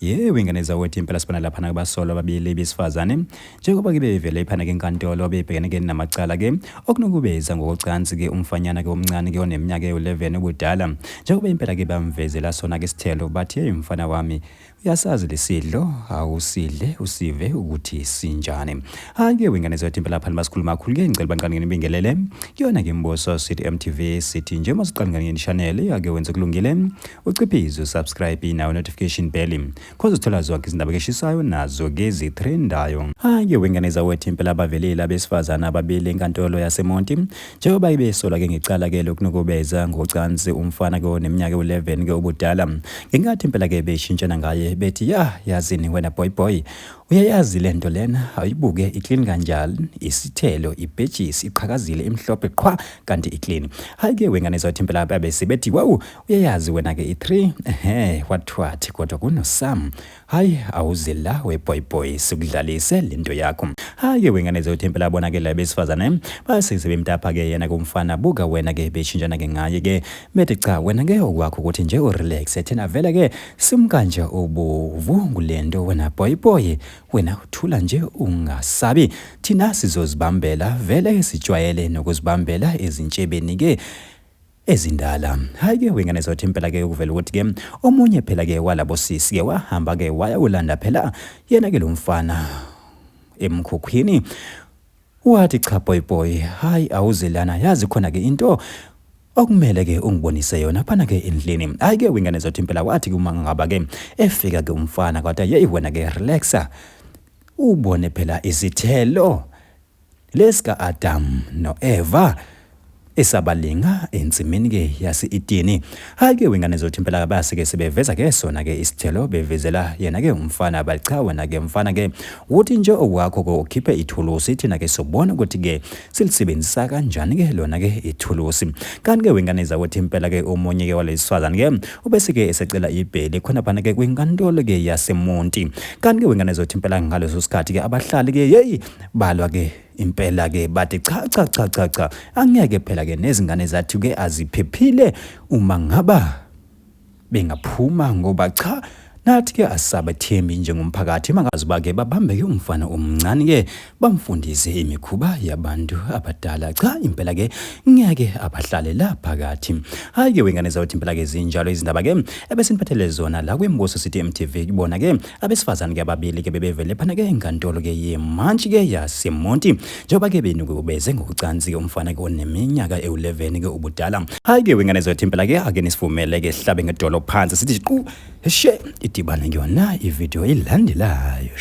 Yebo ingane zawethu impela sibona lapha nakubasolwa ababili besifazane njengoba ke bevele iphana ke enkantolo bebhekene ke namacala ke okunokubeza ngokucansi ke umfanyana ke omncane ke oneminyaka e11 ubudala njengoba impela ke bamvezela sona ke isithelo bathi hey mfana wami uyasazi lesidlo awusidle usive ukuthi sinjani. Ake wengane zawethu impela lapha masikhuluma kakhulu ke ngicela banqane nibingelele kuyona ke imboso City MTV City nje masiqala ngane channel ake wenze kulungile uciphize subscribe nawo notification bell cause uthola zonke izindaba eshisayo nazo ke zitrendayo. Ake wengane zawethu impela abavelile abesifazana ababili enkantolo yaseMonti njengoba ibesola ke ngicala ke lokunukubeza ngocansi umfana ke oneminyaka e11 ke ubudala ngingathi impela ke beshintshana ngaye bethi yazini wena boy uyayazi lento lena ayibuke iclean kanjani isithelo ibhejisi iqhakazile imhlophe qhwa kanti iclean. Hayi ke wengane zawethu impela abesebethi wow uyayazi wena ke i3 what kodwa kunosam hayi awuzela we boy sikudlalise lento yakho. Hayi ke wengane zawethu impela abonakela besifazane base sebemtapha ke yena kumfana buka wena ke beshintshana ke ngaye ke bethi cha wena ke okwakho ukuthi nje urelax thina vele ke simkanje obovu kulento wena boy wena uthula nje ungasabi thina sizozibambela vele sijwayele nokuzibambela ezintshebeni ke ezindala. Hayi ke wengane zawethu impela ke ukuvela ukuthi ke omunye phela ke walabo sisi ke wahamba ke waya ulanda phela yena ke lo mfana emkhukhwini wathi cha boy hayi awuzelana yazi khona ke into okumele ke ungibonise yona phana ke endlini. Hayi ke wengane zawethu impela wathi kuma ngaba ke efika ke umfana kwathi hey wena ke relaxa ubone phela isithelo leska Adam no Eva esabalinga ensimini ke yase-Edeni. Hayi ke wengane zawethu impela base ke sebeveza ke sona ke isithelo bevezela yena ke umfana bacha wena ke mfana ke uthi nje okwakho ko ukhiphe ithulusi thina ke sobona ukuthi ke silisebenzisa kanjani ke lona ke ithulusi. Kanti ke wengane zawethu impela ke omunye ke walesifazane ke ubese ke esecela ibheli khona phana ke kwinkantolo ke yaseMonti. Kanti ke wengane zawethu impela ngaleso sikhathi ke abahlali ke hey balwa ke impela ke bathi cha angeke phela ke nezingane zathu ke aziphephile uma ngaba bengaphuma ngoba cha nathi ke asabathembi njengomphakathi mangaziba ke babambe ke umfana omncane ke bamfundise imikhuba yabantu abadala cha impela ke ngeke abahlale lapha phakathi. Hayi ke wengane zawethu impela ke zinjalo izindaba ke ebesiniphathele zona la kwemboso City MTV kubona ke abesifazane ke ababili ke bebevele phana ke enkantolo ke yemantshi ke yaseMonti njengoba ke benukubeze ngokucansi ke umfana ke oneminyaka e11 ke ubudala. Hayi ke wengane zawethu impela ke ake nisivumele ke hlabe ngedolo phansi sithi qhu she idibane kuyona ivideo ilandelayo.